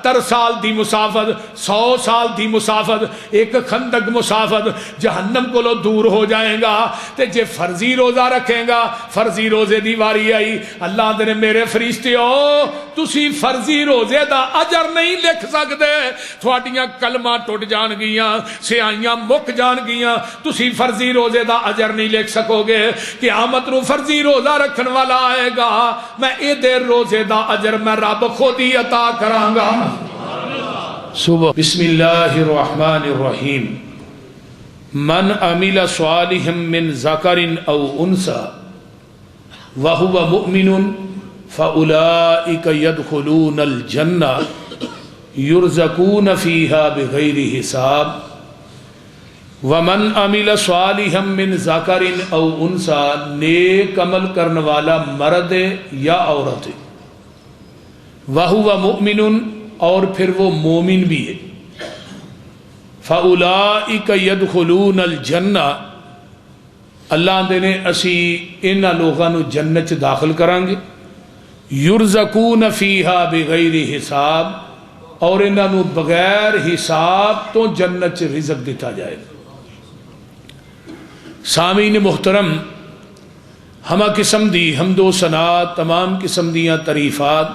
70 سال دی مسافت، 100 سال دی مسافت، ایک خندق مسافت جہنم کو لو دور ہو جائیں گا۔ تے جے فرضی روزہ رکھیں گا، فرضی روزے دی واری آئی، اللہ دے میرے فرشتے ہو تسی فرضی روزے دا اجر نہیں لکھ سکتے، تھوڑیاں کلمہ ٹوٹ جان گیاں، سیائیاں مک جان گیاں، تسی فرضی روزے دا اجر نہیں لکھ سکو گے۔ قیامت نو فرضی روزہ رکھن والا آئے گا، میں اے دے روزے دا اجر میں رب خود ہی عطا کراں گا۔ صبح بسم اللہ الرحمن الرحیم من عمل صالحا من ذکر او انثى وهو مؤمن فاولئک يدخلون الجنہ یرزقون فیہا بغیر حساب ومن عمل صالحا من ذکر او انثى، نیک عمل کرنے والا مرد یا عورت ہے، وهو مؤمن اور پھر وہ مومن بھی ہے، فَأُولَئِكَ يَدْخُلُونَ الْجَنَّةَ، اللہ دے نے اسی انہاں لوگاں نو جنت چ داخل کران گے، یرزقون فیہا بغیر حساب، اور انہاں نو بغیر حساب تو جنت چ رزق دیتا جائے گا۔ سامعین محترم، ہمہ قسم دی حمد و ثنا، تمام قسم دیاں تعریفات،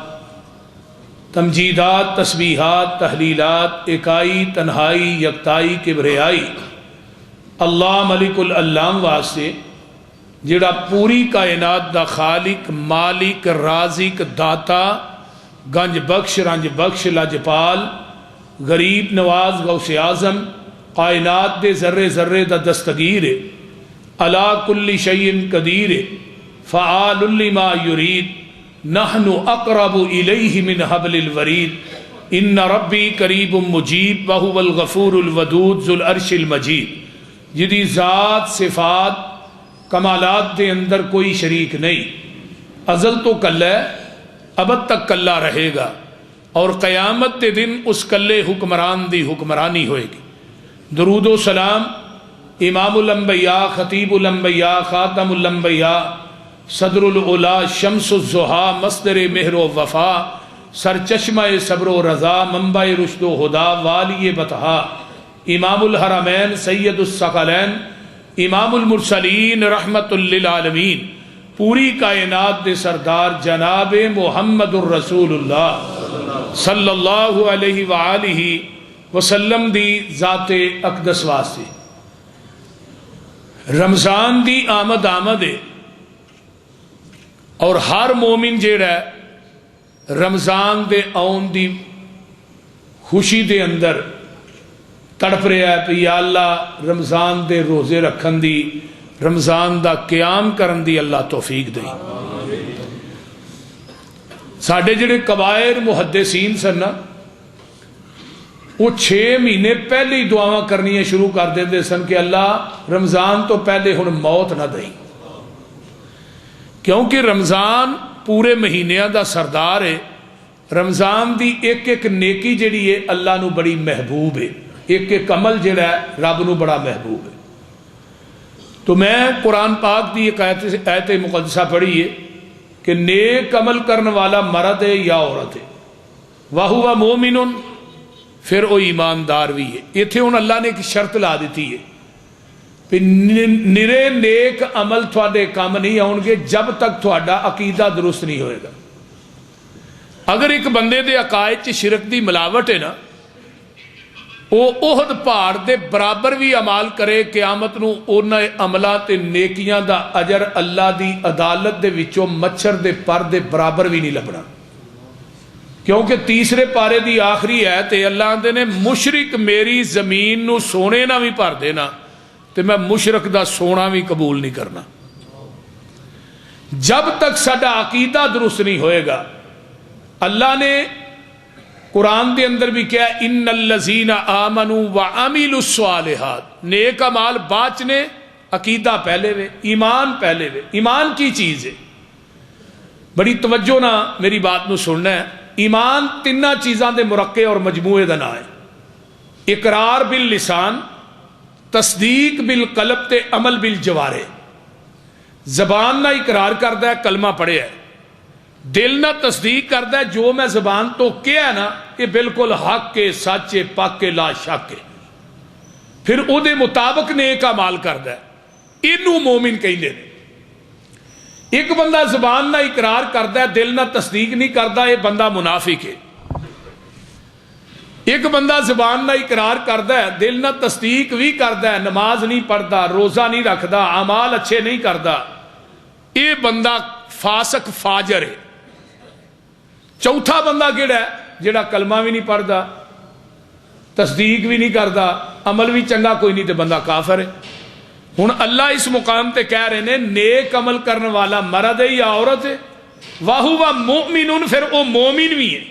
تمجیدات، تسبیحات، تحلیلات، اکائی، تنہائی، یکتائی، کبریائی اللہ ملک العلام واسطے جڑا پوری کائنات دا خالق، مالک، رازق، داتا، گنج بخش، رنج بخش، لاجپال، غریب نواز، غوث اعظم، کائنات دے ذرے ذرے دا دستگیر ہے، علی کل شیء قدیر، فعال لما یرید، نحن اقرب الیہ من حبل الورید، ان ربی قریب مجیب وہو الغفور الودود ذو العرش المجید، جدی ذات، صفات، کمالات دے اندر کوئی شریک نہیں، ازل تو کل ہے، ابد تک کلہ رہے گا، اور قیامت دے دن اس کلے حکمران دی حکمرانی ہوئے گی۔ درود و سلام امام الانبیاء، خطیب الانبیاء، خاتم الانبیاء، صدر العلا، شمس الضحیٰ، مصدر مہر و وفا، سرچشمہ صبر و رضا، منبع رشد و ہدا، والی بطحا، امام الحرمین، سید الثقلین، امام المرسلین، رحمت للعالمین، پوری کائنات دے سردار جناب محمد الرسول اللہ صلی اللہ علیہ وآلہ وسلم دی ذات اقدس واسطے رمضان دی آمد ہے، اور ہر مومن جیڑا ہے رمضان دے آن دی خوشی دے اندر تڑپ رہا ہے کہ یا اللہ رمضان دے روزے رکھن دی، رمضان دا قیام کرن دی اللہ توفیق دے۔ ساڈے جڑے کبائر محدثین سن نا، وہ 6 مہینے پہلے ہی دعاواں کرنی شروع کر دیندے سن کہ اللہ رمضان تو پہلے ہن موت نہ دئی، کیونکہ رمضان پورے مہینیاں دا سردار ہے۔ رمضان دی ایک ایک نیکی جڑی ہے اللہ نو بڑی محبوب ہے، ایک ایک عمل جڑا ہے رب نو بڑا محبوب ہے۔ تو میں قرآن پاک دی ایک آیت مقدسہ پڑھی ہے کہ نیک عمل کرنے والا مرد ہے یا عورت ہے، وَهُوَ مُؤْمِنٌ، پھر وہ ایماندار بھی ہے۔ ایتھے ہن اللہ نے ایک شرط لا دیتی ہے کہ نرے نیک عمل تھوڑے کام نہیں آؤں گے جب تک تھوڑا عقیدہ درست نہیں ہوئے گا۔ اگر ایک بندے دے عقائد چ شرک دی ملاوٹ ہے نا، وہ احد پہاڑ دے برابر بھی عمال کرے، قیامت نو انہاں عملاں تے نیکیاں دا اجر اللہ دی عدالت دے وچوں مچھر دے پر دے برابر بھی نہیں لبنا، کیونکہ تیسرے پارے دی آخری ہے تے اللہ دے نے مشرک میری زمین نو سونے نہ بھی بھر دینا تے میں مشرک دا سونا بھی قبول نہیں کرنا۔ جب تک ساڈا عقیدہ درست نہیں ہوئے گا، اللہ نے قرآن دے اندر بھی کیا، ان الذین آمنوا وعملوا الصالحات، نیک اعمال باچنے، عقیدہ پہلے وے، ایمان پہلے وے۔ ایمان کی چیز ہے، بڑی توجہ نہ میری بات نو سننا ہے۔ ایمان 3 چیزاں دے مرکے اور مجموعے دا نام ہے، اقرار باللسان، تصدیق بالقلب تے عمل بالجوارح۔ زبان نہ اقرار کردا ہے کلمہ پڑھیا ہے، دل نہ تصدیق کرتا ہے جو میں زبان تو کیا نا یہ بالکل حق کے سچ ہے پاک کے لا شک ہے، پھر او دے مطابق نیک اعمال کرتا ہے، اینو مومن کہندے نے۔ ایک بندہ زبان نہ اقرار کرتا ہے دل نہ تصدیق نہیں کرتا، یہ بندہ منافق ہے۔ ایک بندہ زبان نہ اقرار کرتا ہے دل نہ تصدیق بھی کرتا ہے، نماز نہیں پڑھتا، روزہ نہیں رکھتا، اعمال اچھے نہیں کرتا، یہ بندہ فاسق فاجر ہے۔ چوتھا بندہ کیڑا ہے جڑا کلمہ بھی نہیں پڑھتا، تصدیق بھی نہیں کرتا، عمل بھی چنگا کوئی نہیں، تو بندہ کافر ہے۔ ہن اللہ اس مقام تے کہہ رہے ہیں نیک عمل کرنے والا مرد ہے یا عورت ہے، وَهُوَ مُؤْمِنٌ، پھر وہ مومن بھی ہے،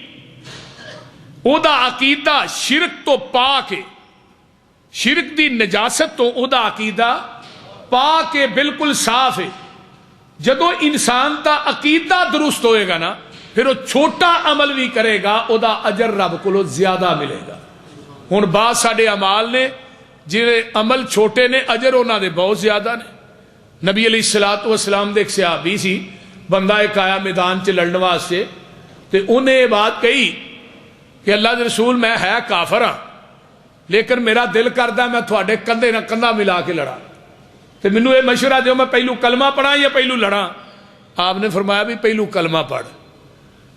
او دا عقیدہ شرک تو پاک ہے، شرک دی نجاست تو او دا عقیدہ پاک ہے، بالکل صاف ہے۔ جدو انسان دا عقیدہ درست ہوئے گا نا پھر وہ چھوٹا عمل بھی کرے گا، او دا اجر رب کو زیادہ ملے گا۔ ہن بعض ساڈے اعمال نے جڑے عمل چھوٹے نے اجر انہاں دے بہت زیادہ نے۔ نبی علیہ الصلوۃ والسلام دے ایک صحابی سی، بندہ ایک آیا میدان چ لڑن واسطے، تے انہیں یہ بات کہی کہ اللہ دے رسول میں ہے کافر ہاں لیکن میرا دل کردا میں تھوڑے کندھے نہ کندھا ملا کے لڑا، تے مینوں یہ مشورہ دیو میں پہلو کلمہ پڑھاں یا پہلو لڑاں؟ آپ نے فرمایا بھی پہلو کلمہ پڑھ۔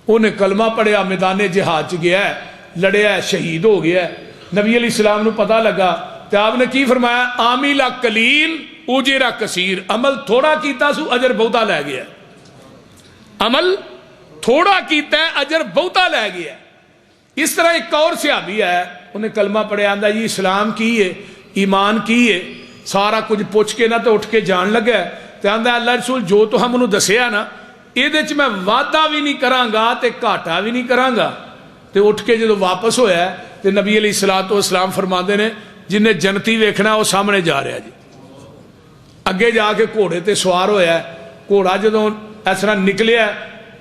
انہیں کلمہ پڑھیا، میدان جہاد چ گیا ہے، لڑیا ہے، شہید ہو گیا ہے۔ نبی علیہ السلام نو پتہ لگا تو آپ نے کی فرمایا، عامل قلیل اجر کثیر، عمل تھوڑا کیتا سو اجر بہتا لے گیا، عمل تھوڑا کیتا ہے اجر بہتا لے گیا۔ اس طرح ایک اور صحابی ہے، انہیں کلمہ پڑھیا، آندا جی اسلام کی ہے، ایمان کی ہے، سارا کچھ پوچھ کے نہ تو اٹھ کے جان لگا، تو آندا اللہ رسول جو تو ہم انہوں دسیا نا یہ میں وعدہ بھی نہیں کرانگا تے گھاٹا بھی نہیں کرانگا۔ تو اٹھ کے جدو واپس ہویا ہے تو نبی علیہ الصلوۃ والسلام فرماندے نے جنہیں جنتی ویکھنا وہ سامنے جا رہا جی، اگے جا کے گھوڑے تے سوار ہویا ہے، گھوڑا جدو اس طرح نکلیا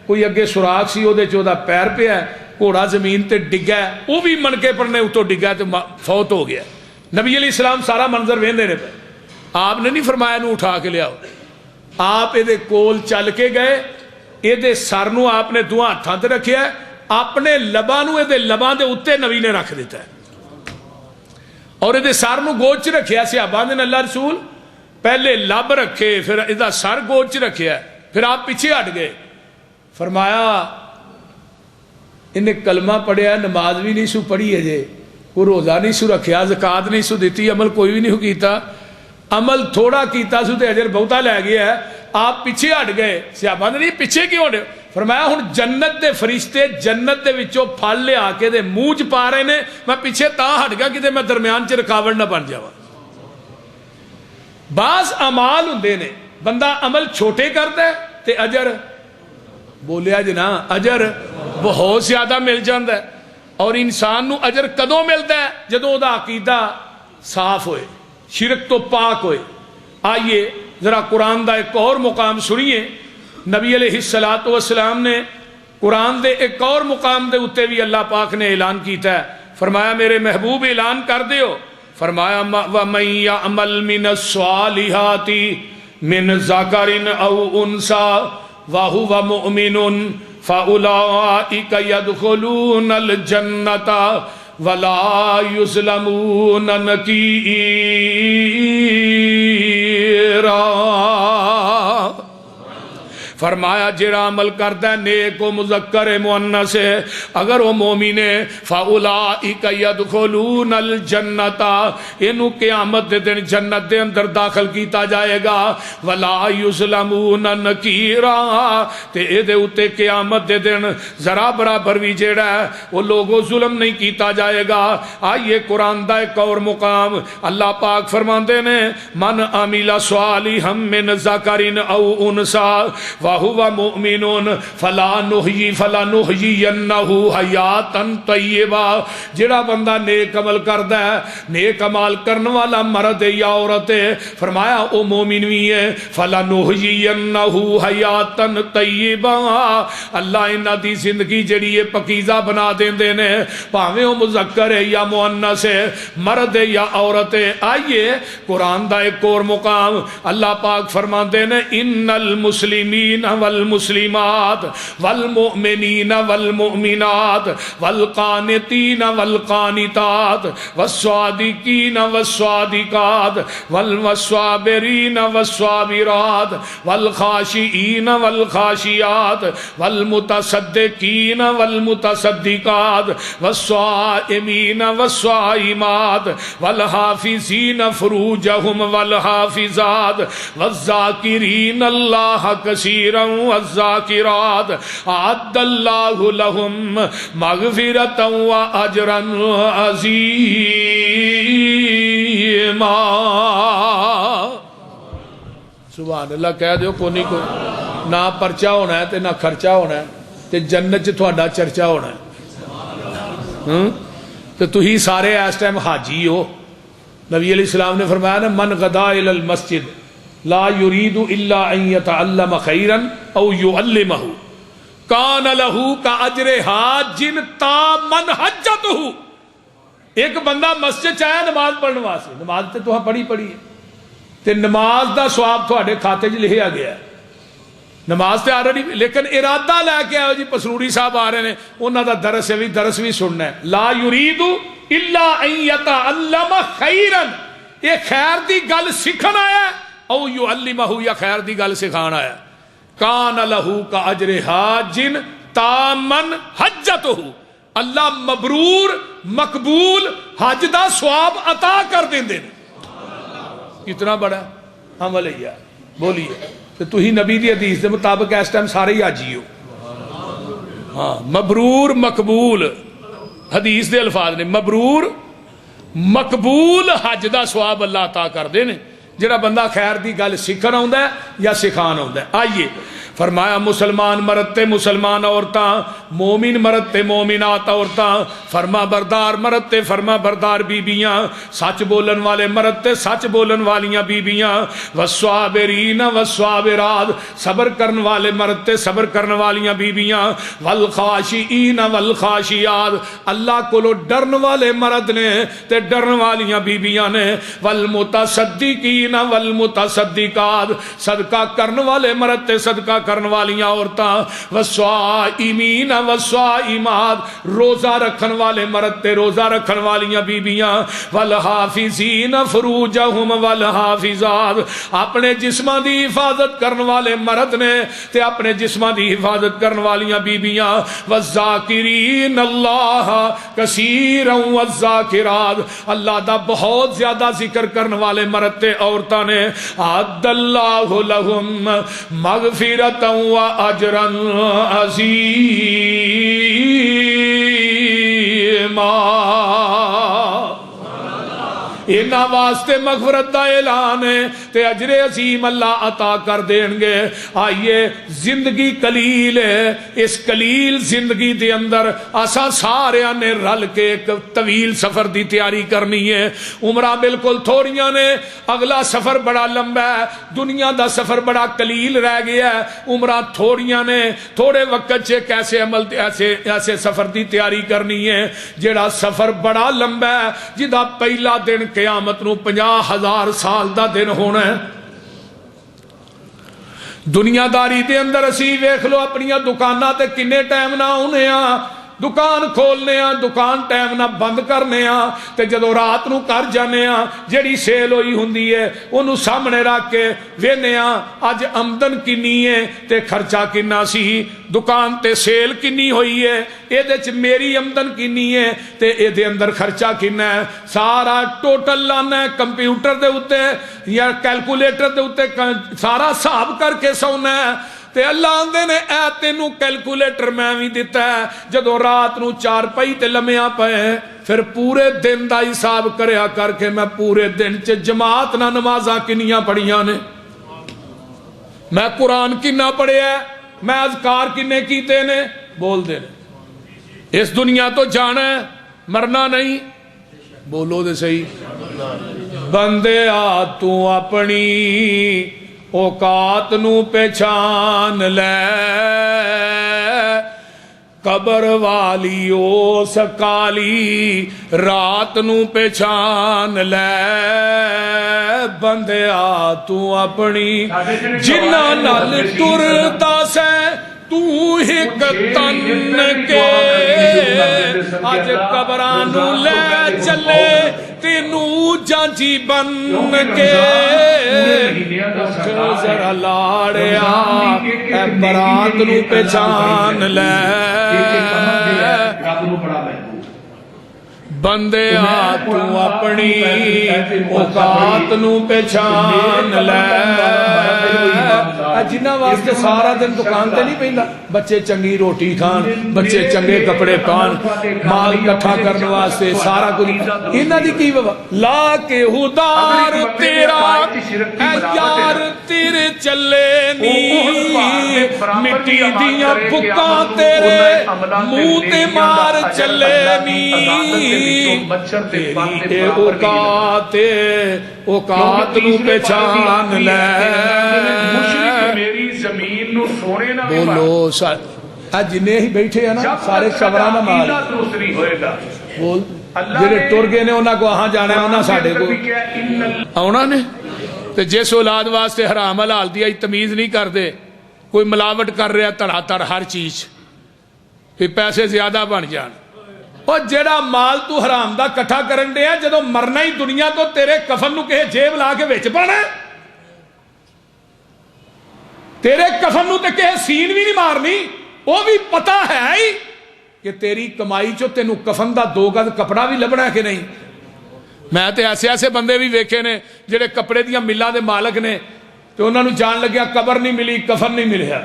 کوئی اگے سوراخ سی وہ چودہ پیر پہ ہے، گھوڑا زمین تے ڈگا ہے، وہ بھی منکے پڑنے اتوں ڈگا تو فوت ہو گیا۔ نبی علیہ السلام سارا منظر ویندے نے پہ، آپ نے نہیں فرمایا نو اٹھا کے لیا، آپ یہ کول چل کے گئے، یہ سر نو آپ نے دو ہاتھاں تے رکھیا ہے، اپنے لباں نو یہ لباں دے اوتے نبی نے رکھ دیتا ہے، اور یہ سر نو گود چ رکھیا۔ صحابہ نے اللہ رسول پہلے لب رکھے پھر یہ سر گود چ رکھیا، پھر آپ پیچھے ہٹ گئے۔ فرمایا انہیں کلمہ پڑھیا، نماز بھی نہیں سو پڑھی ہے جے، کوئی روزہ نہیں سو رکھیا، زکات نہیں سو دیتی، عمل کوئی بھی نہیں کیتا، عمل تھوڑا کیتا سو تے اجر بہتا لے گیا ہے، آپ پیچھے ہٹ گئے۔ صحابہ نے نہیں پیچھے کیوں ہٹے؟ فرمایا ہن جنت دے فرشتے جنت دے وچوں پھل لے آ کے دے منہ چ پا رہے نے، میں پیچھے تا ہٹ گیا کہ میں درمیان چ رکاوٹ نہ بن جاواں۔ بعض اعمال ہوندے نے بندہ عمل چھوٹے کرتا ہے تے اجر بولیا جنا اجر بہت زیادہ مل جاندہ ہے۔ اور انسان نو اجر کدوں ملتا ہے؟ جدوں دا عقیدہ صاف ہوئے، شرک تو پاک ہوئے۔ آئیے ذرا قرآن دا ایک اور مقام سنیے، نبی علیہ الصلوۃ والسلام نے قرآن دے ایک اور مقام دے اتے بھی اللہ پاک نے اعلان کیتا ہے، فرمایا میرے محبوب اعلان کر دیو، فرمایا وَمَن يَعْمَلْ مِنَ الصَّالِحَاتِ مِنْ ذَكَرٍ أَوْ أُنْثَىٰ وَهُوَ مُؤْمِنٌ فَأُولَٰئِكَ يَدْخُلُونَ الْجَنَّةَ وَلَا يُظْلَمُونَ نَقِيرًا۔ فرمایا جڑا عمل کرتا ہے نیک و مذکر مؤنث ہے اگر وہ مومن ہے فاولئک یدخلون الجنۃ، انہوں قیامت دے دن جنت دے اندر داخل کیتا جائے گا، ولا یظلمون نکیرا، تے اے دے اوتے قیامت دے دن ذرا برابر بھی جیڑا ہے وہ لوگوں ظلم نہیں کیتا جائے گا۔ آئیے قرآن دا ایک اور مقام اللہ پاک فرماندے نے من عمل صالحا من ذکر او انثى وَهُوَ مُؤْمِنٌ فَلَنُحْيِيَنَّهُ حَيَاتًا طَيِّبَةً، جڑا بندہ نیک عمل کردا ہے، نیک عمل کرنے والا مرد ہے یا عورت ہے، فرمایا او مومن بھی ہے، فَلَنُحْيِيَنَّهُ حَيَاتًا طَيِّبَةً، اللہ انہاں دی زندگی جڑی ہے پکیزہ بنا دیندے نے، بھاویں او مذکر ہے یا مؤنث ہے، مرد ہے یا عورت ہے۔ آئیے قرآن دا ایک اور مقام اللہ پاک فرماندے نے ان المسلمین والمسلمین والمسلمات والمؤمنین والمؤمنات والقانتین والقانتات والصادقین والصادقات والصابرین والصابرات والخاشعین والخاشعات والمتصدقین والمتصدقات والصائمین والصائمات والحافظین فروجہم والحافظات والذاکرین اللہ کثیرا والذاکرات اعد اللہ لہم مغفرتا واجرا عظیما۔ سبحان اللہ کہہ دیو کونی کو نہ پرچہ ہونا ہے تے نہ خرچہ ہونا ہے تے جنت چ تہاڈا چرچا ہونا ہے۔ تو تھی سارے اس ٹائم حاجی ہو۔ نبی علیہ السلام نے فرمایا نا من غدا الی المسجد لا یرید الا ان یتعلم خیرا او یعلمہ کان لہ کاجر حاج تامن حجتہ۔ ایک بندہ مسجد چاہے نماز پڑھنے واسطے، نماز تے تو پڑھی ہے تے نماز دا ثواب تھوڑے کھاتے چ لکھیا گیا ہے، نماز تے آلریڈی، لیکن ارادہ لے کے آؤ جی پسروری صاحب آ رہے ہیں انہوں دا درس بھی سننا ہے۔ لا یرید الا ان یتعلم خیرا، یہ خیر دی گل سکھن آیا ہے، او یعلمہ یا خیر دی گل سکھان آیا ہے۔ کان لہ کاجر حاج تامن حجتہ، اللہ مبرور مقبول حج دا ثواب عطا کر دیندے نے۔ اتنا بڑا عمل ہے، بولیے تو تھی نبی دی حدیث دے مطابق اس ٹائم سارے ہی حاجی ہو۔ ہاں مبرور مقبول، حدیث دے الفاظ نے مبرور مقبول حج دا ثواب اللہ عطا کر دے نے جڑا بندہ خیر دی گل سیکھن آوندا ہے یا سکھان آوندا ہے۔ آئیے فرمایا مسلمان مرد تے مسلمان عورتاں، مومن مرد تے مومنات عورتاں، فرما بردار مرد تے فرما بردار بیبیاں، سچ بولن والے مرد تے سچ بولن والیاں بیبیاں، والصابرین والصابرات، صبر کرن والے مرد تے صبر کرن والیاں بیبیاں، والخاشعین والخاشعات، اللہ کولو ڈرن والے مرد نے تے ڈرن والیاں بیبیاں نے، والمتصدقین والمتصدقات، صدقہ کرن والے مرد تے صدقہ کرن والیاں عورتاں، والصائمین والصائمات، روزہ رکھن والے مرد تے روزہ رکھن والیاں بیبیاں، والحافظین فروجہم والحافظات، اپنے جسماں دی حفاظت کرن والے مرد نے تے اپنے جسماں دی حفاظت کرن والیاں بیبیاں، والذاکرین اللہ کثیرا والذاکرات، اللہ دا بہت زیادہ ذکر کرن والے مرد تے عورتاں نے، اعد اللہ لہم مغفرتا واجرا عظیما۔ انہاں واسطے مغفرت دا اعلان ہے تے اجر عظیم اللہ عطا کر دیں گے۔ آئیے زندگی قلیل ہے، اس قلیل زندگی دے اندر اساں سارے نے رل کے ایک طویل سفر دی تیاری کرنی ہے۔ عمرہ بالکل تھوڑیاں نے، اگلا سفر بڑا لمبا ہے، دنیا دا سفر بڑا قلیل رہ گیا ہے، عمرہ تھوڑیاں نے، تھوڑے وقت سے کیسے عمل ایسے سفر دی تیاری کرنی ہے جڑا سفر بڑا لمبا ہے، جدا پہلا دن قیامت نو 50,000 سال دا دن ہونا ہے۔ دنیا داری دے اندر اسی ویکھ لو اپنیاں دکاناں تے کنے ٹائم نہ ہونے ہاں، دکان کھولنے ہاں دکان ٹائم نہ بند کرنے ہاں، تے جدو رات نو کر جانے ہاں جیڑی سیل ہوئی ہوندی ہے انہوں سامنے رکھ کے وینے ہاں اج آمدن کنی ہے تے خرچہ کنا سی، دکان تے سیل کنی ہوئی ہے، اے دے چ میری آمدن کنی ہے تے اے دے اندر خرچہ کنا ہے، سارا ٹوٹل لانا ہے کمپیوٹر دے اتے یا کیلکولیٹر دے اتے، سارا حساب کر کے سونا ہے۔ تے اللہ آندے نے اے تینوں کیلکولیٹر میں بھی دیتا ہے، جدو رات نو چار پئی تے لمیاں پئے پھر پورے دن دا حساب کریا کر کے میں پورے دن چ جماعت نہ نمازاں کنیاں پڑھیاں نے، میں قرآن کنا پڑھیا ہے، میں اذکار کنے کیتے نے، بول دے نے۔ اس دنیا تو جانا ہے مرنا نہیں، بولو دے صحیح۔ بندے آ تو اپنی اوقات نو پہچان لے، قبر والی اس کالی رات نو پہچان لے بندیا تو اپنی جنہاں نال ٹردا سیں تو ایک تن کے اج قبرانو لے چلے تینو جانچی بن کے ذرا لاڑیا اے برات نو پہچان لے بندیا تو اپنی اوقات نو پہچان لے جنہ واسطے سارا دن دکان تے نہیں پیندا بچے چنگی روٹی کھان بچے چنگے کپڑے پان مال اکٹھا کرنے واسطے سارا کچھ انہاں دی کی وجہ لا کے ہدار تیرا اے یار تیرے چلے نی مٹی دیاں بھکاں تیرے منہ تے مار چلے نی تیری اوقات نو پہچان لے بولو جنے ہی بیٹھے ہیں نا سارے قبراں دا مال بول جڑے ٹر گئے نے انہاں کو ہاں جانا ہے انہاں ساڈے کو آنا نے تے جس اولاد واسطے حرام حلال دی تمیز نہیں کردے کوئی ملاوٹ کر رہا تڑا تڑ ہر چیز پھر پیسے زیادہ بن جان اور جیڑا مال تو حرام دا کٹھا کرن دے ہے جدو مرنا ہی دنیا تو تیرے کفن نو کہے جیب لا کے وچ پانا ہے تیرے کفن نو تے کہے سین بھی نہیں مارنی وہ بھی پتا ہے ہی کہ تیری کمائی چو تینو کفن دا 2 گز کپڑا بھی لبنا ہے کہ نہیں میں تے ایسے بندے بھی ویکھے نے جڑے کپڑے دیاں ملاں دے مالک نے تو انہاں نو جان لگیا قبر نہیں ملی کفن نہیں ملیا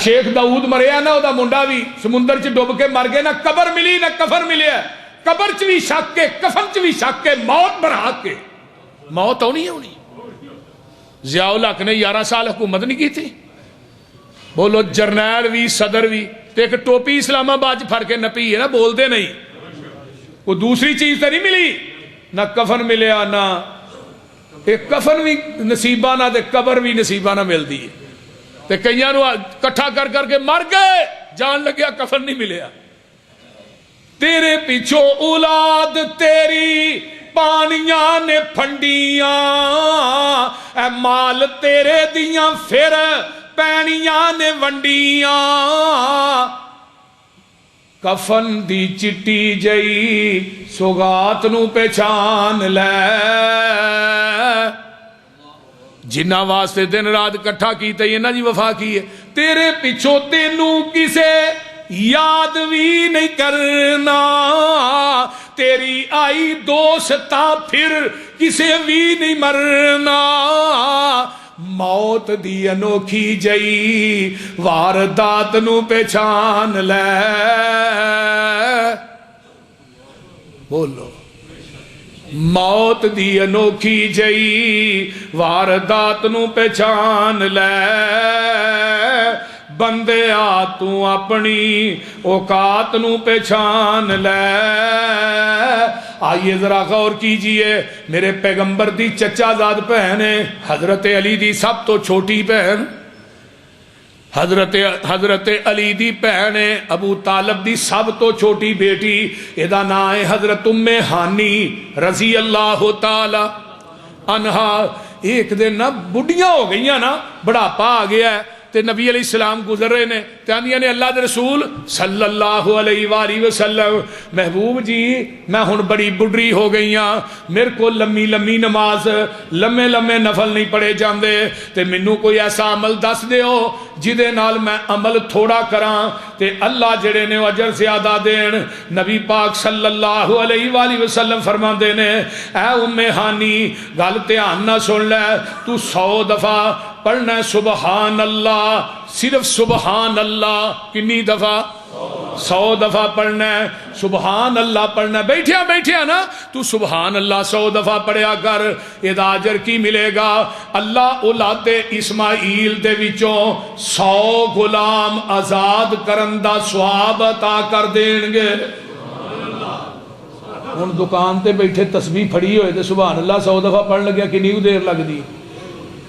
شیخ داؤد مریا نا دا منڈا بھی سمندر چ ڈوب کے مر گئے نہ قبر ملی نہ کفن ملیا قبر چ بھی شک کے کفن چ بھی شک کے موت برحق کے موت ہونی ہونی ضیاء الحق نے 11 سال حکومت نہیں کی تھی بولو جرنیل بھی صدر بھی ایک ٹوپی اسلام آباد پھڑ کے نپی ہے نا بولتے نہیں وہ دوسری چیز تو نہیں ملی نہ کفن ملیا نہ ایک کفن بھی نصیبہ نہ تے قبر بھی نصیبہ نہ ملتی ہے تے کئیاں نو کٹھا کر کے مر گئے جان لگیا کفن نہیں ملیا تیرے پیچھو اولاد تیری پانیاں نے پھنڈیاں اے مال تیرے دیاں پھر پینیاں نے ونڈیاں کفن دی چٹی جئی سوگات نو پہچان لے جنہ واسطے دن رات کٹھا کیتے یہ نا جی وفا کی ہے تیرے پیچھو تینو کسے یاد بھی نہیں کرنا تیری آئی دوستا پھر کسے بھی نہیں مرنا موت دی انوکھی جئی واردات نو پہچان لے بولو موت دی انوکھی جئی واردات نو پہچان لے بندیا تو اپنی اوقات نو پہچان لے آئیے ذرا غور کیجئے میرے پیغمبر دی چچا زاد بہن ہے حضرت علی دی سب تو چھوٹی بہن حضرت علی دی بہن ہے ابو طالب دی سب تو چھوٹی بیٹی ادا نام ہے حضرت ام ہانی رضی اللہ تعالی عنہا ایک دن نا بڑھیاں ہو گئیاں نا بڑھاپا آ گیا ہے تے نبی علیہ السلام گزر رہے نے تیانیاں نے اللہ دے رسول صلی اللہ علیہ وآلہ وسلم محبوب جی میں ہن بڑی بڑھری ہو گئیاں میرے کو لمبی لمبی نماز لمے لمے نفل نہیں پڑھے جاندے تے منو کوئی ایسا عمل دس دیو جدے نال میں عمل تھوڑا کراں تے اللہ جڑے نے اجر زیادہ دین نبی پاک صلی اللہ علیہ وآلہ وسلم فرماندے نے اے ام ہانی گل دھیان نہ سن لے تو 100 دفعہ پڑھنا سبحان اللہ صرف سبحان اللہ کنی دفعہ 100 دفعہ پڑھنا ہے سبحان اللہ پڑھنا ہے بیٹھیا نا تو سبحان اللہ 100 دفعہ پڑھیا کر ادا اجر کی ملے گا اللہ اولاد اسماعیل دے وچوں 100 غلام آزاد کرن دا ثواب عطا کر دین گے ہن دکان تے بیٹھے تسبیح پھڑی ہوئے تے سبحان اللہ 100 دفعہ پڑھ لگیا کنی دیر لگ دی